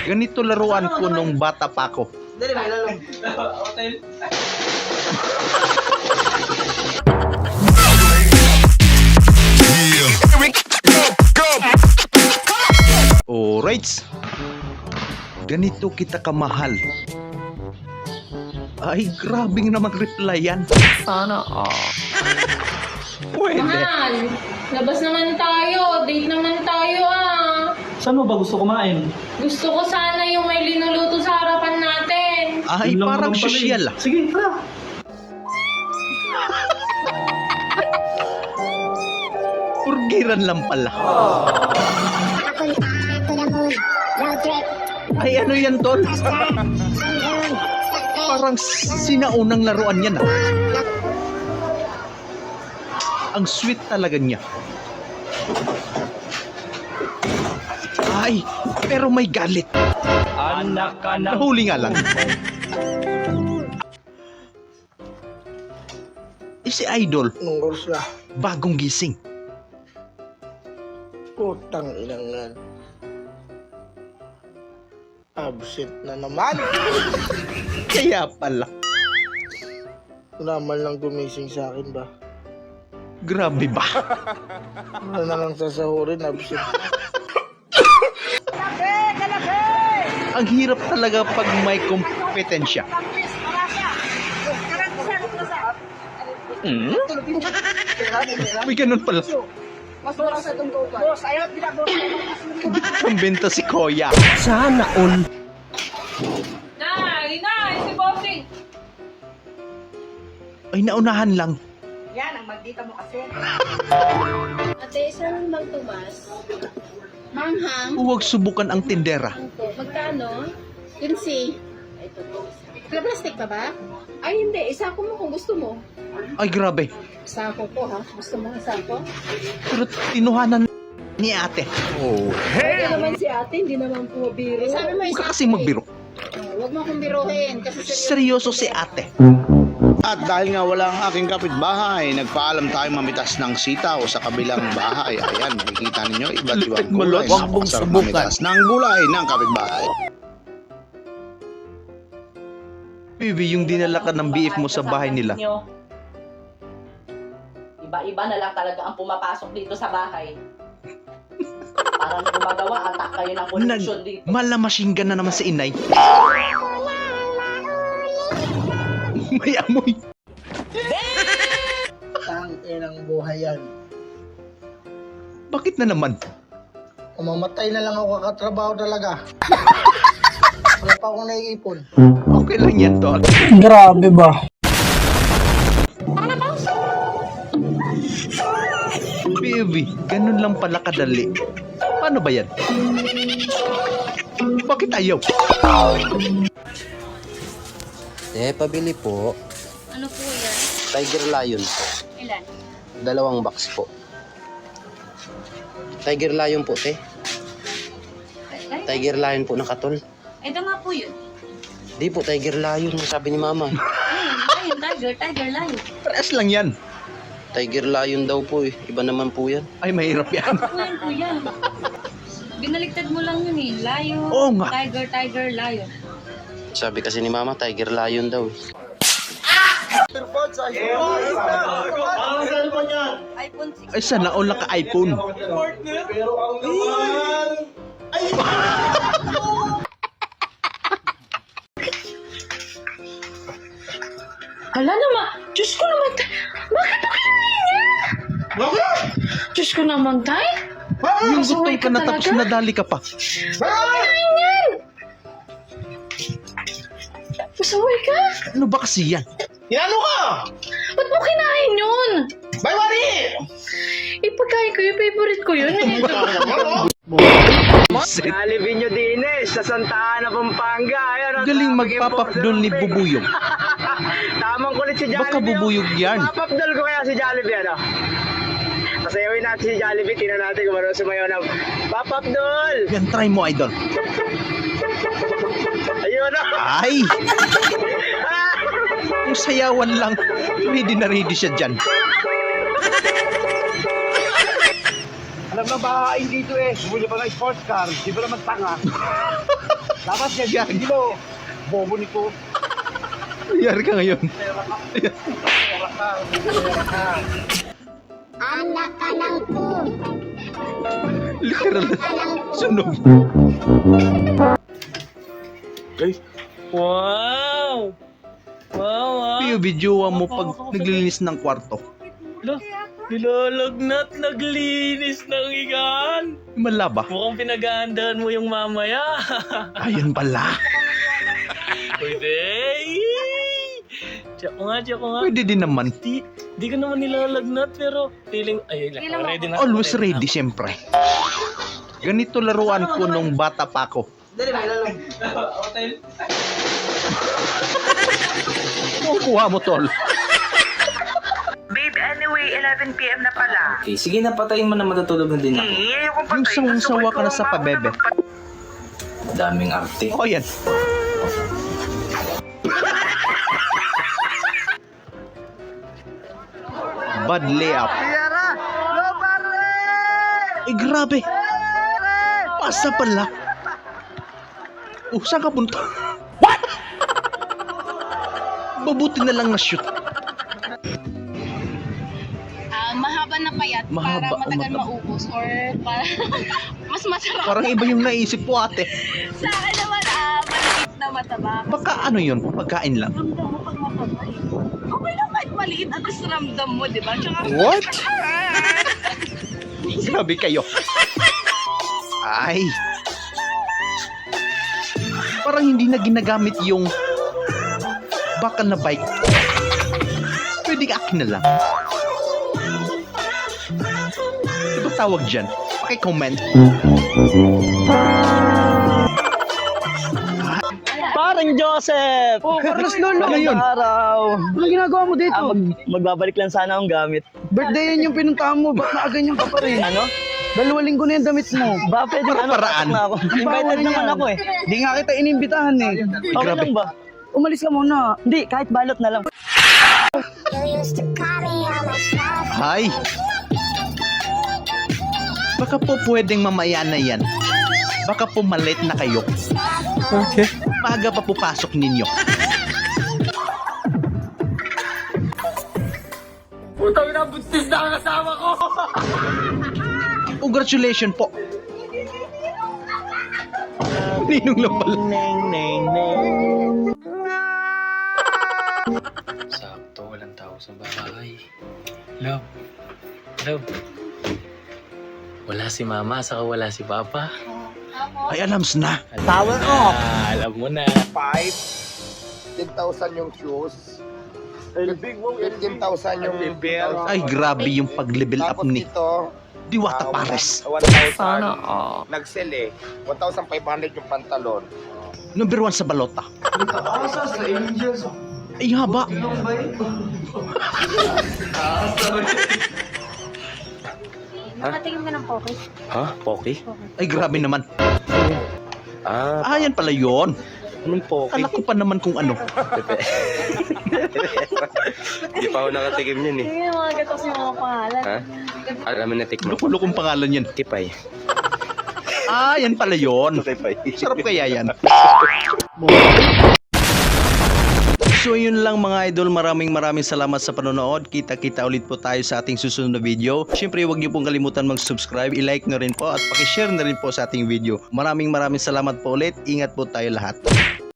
Ganito laruan ko nung bata pa ako. Dali, may lalong. Alright. Ganito kita kamahal. Ay, grabing naman reply yan. Sana Pwede. Mahal, labas naman tayo. Date naman tayo Saan mo ba gusto kumain? Gusto ko sana yung may linuluto sa harapan natin. Ay, Yun lang parang naman pala eh. sosyal ah. Sige, tara. Purgiran lang pala. Ay, ano yan, Tol? Parang sinaunang laruan yan ah. Ang sweet talaga niya. Ay, pero may galit. Anak ka na. Nahuli nga lang. Si Idol, Nung oras na, bagong gising. putang inang yan. Absent na naman. Kaya pala. Naman lang gumising sa akin ba? Grabe ba? Ano na lang sasahurin, absent. Ang hirap talaga pag may kompetensya. Hmm? May ganun pala. Kambenta si Koya. Sana all. Nay, si Bossing. Ay, naunahan lang. Yan, ang magdita mo kasi. Ate, saan Mang Tomas? Manghang? Huwag subukan ang tindera. Magkano? 15. Ito po. Plastic pa ba? Ay, hindi. Isa ko mo kung gusto mo. Ay, grabe. Sako po, ha? Gusto mo ng sako? Pero tinuhanan ni ate. Oh, Hindi naman si ate, hindi naman po biro. Sabi mo huwag isa. ka kasing magbiro. Huwag mo akong biruhin. Kasi Seryoso si ate. At dahil nga wala ang aking kapitbahay, nagpaalam tayo mamitas ng sitaw sa kabilang bahay. Ayan, makikita ninyo, iba't ibang Malot, gulay. wag mong Napakasarap subukan. mamitas ng gulay ng kapitbahay. Baby, yung dinala ka ng BF mo sa bahay nila. Iba-iba na lang talaga ang pumapasok dito sa bahay. Parang gumagawa, atak kayo ng koneksyon dito. Malamasing ka na naman si inay. May amoy. Tang inang buhay yan. Bakit na naman? Umamatay na lang ako kakatrabaho talaga. Wala pa akong naiipon. Okay lang yan, Tol. Grabe ba? Baby, ganun lang pala kadali. Paano ba yan? Bakit ayaw? Pabili po. Ano po yan? Tiger Lion po. Ilan? 2 box po. Tiger Lion po, te. Tiger Lion po na katol. Ito nga po yun. Di po, Tiger Lion, sabi ni mama. Ayun, tiger, lion. Parehas lang yan. Tiger Lion daw po eh. Iba naman po yan. Ay, mahirap yan. Kuya. Binaligtad mo lang yun eh. Lion, Oo nga. tiger, lion. Sabi kasi ni mama, Tiger Lion daw. iPhone 6. Ay, sana all naka-iPhone. Hala naman. Diyos ko naman, bakit mo kinain yan? Diyos ko naman, tay. Yung gutom Pasaway ka na tapos talaga. nadali ka pa. Kinain yan. Pasaway ka. Ano ba kasi yan? Yan ka! Ba't mo kinain yun? May wari! Ipagkain ko yung favorite ko yun. Jollibee nyo din sa Santa Ana, Pampanga. Ayan, Galing magpapapdol ni Bubuyog. Tamang kulit si Jollibee. Baka bubuyog yan. Papapdol ko kaya si Jollibee, ano? Pasayawin natin si Jollibee. Tingnan natin kung marunong sumayaw na. Papapdol! Yan, try mo, Idol. Ayun na! Ay! Kung sayawan lang, ready na ready siya dyan. Alam na bahain dito eh. Bumili pa ng sports car. Di ba naman tanga? Dapat yan, hindi mo. Bobo ni ko. Nangyari ka ngayon. Literal na sunog. Wow! Wow, ah! Video mo pag naglilinis ng kwarto. Nilalagnat, naglinis ng igan. Malaba. Mukhang pinag-aandahan mo yung mamaya. Ayun pala. Pwede. Check ko nga. Pwede din naman. Di ka naman nilalagnat pero feeling, ayun lang, ready na. Always ready, siyempre. Ganito laruan ko nung bata pa ako. Kuha mo, tol. Babe, anyway, 11 PM na pala. Okay, sige na, patayin mo na matutulog na din ako. Ayokong Yung sawang-sawa ka na sa pabebe. Daming arte. O yan. Bad layup. Eh, grabe. Pasa pala. Saan ka punta? What? Mabuti na lang na-shoot. Mahaba na payat Mahaba, para matagal mahaba. maubos or para mas masarap. Parang iba yung naisip ko, ate. Sa akin naman, maliit na mataba. Baka ano yun, pagkain lang. Ramdam mo pag mataba eh. Okay lang kahit maliit at least ramdam mo, di ba? Tsaka, What? Grabe kayo. Ay. Parang hindi na ginagamit yung bakal na bike. Pwede akin na lang. Ano ba tawag dyan? Paki-comment. Parang Joseph! Oh, Carlos Lolo. Ano yun? Araw! Ano ginagawa mo dito? Magbabalik lang sana akong gamit. Birthday yan yung pinuntahan mo. Ba't naaganyan ka pa rin? Ano? 2 linggo na yung damit mo. Ba, pwede Paraan. na ako. Invited Bawal naman yan. ako eh. Di nga kita inimbitahan eh. Okay grabe. lang ba? Umalis ka muna. Hindi, kahit balot na lang. Hay. Baka po pwedeng mamaya na yan. Baka po malate na kayo. Okay. Maaga pa po pasok ninyo. Putang ina, buntis na ang kasama ko! Congratulations po. Ninong lang pala. Sakto, walang tao sa bahay. Love. Wala si mama, saka wala si papa. Ay, alams na. Power off! Alam mo na. 10,000 yung shoes. 15,000 yung Ay, grabe yung pag-level up ni Diwata Pares. 1,000. Nag-sell eh. 1,500 yung pantalon. Number 1 sa balota. Ay, haba. nakatingin ka ng focus. Ha? Poki? Ay, grabe naman. Ah, Yan pala yun. anong Poki? Kala ko pa naman kung ano. Di pa ako nakatikim yun eh. Hindi yung mga gatos yung mga pangalan. Ha? Alam mo na tikman. Lukulukong pangalan yan. Kipay. Yan pala yun. Kipay. Sarap kaya yan. So yun lang mga idol, maraming salamat sa panonood. Kita-kita ulit po tayo sa ating susunod na video. Siyempre huwag niyo pong kalimutan mag-subscribe, i-like na rin po at paki-share na rin po sa ating video. Maraming salamat po ulit. Ingat po tayo lahat.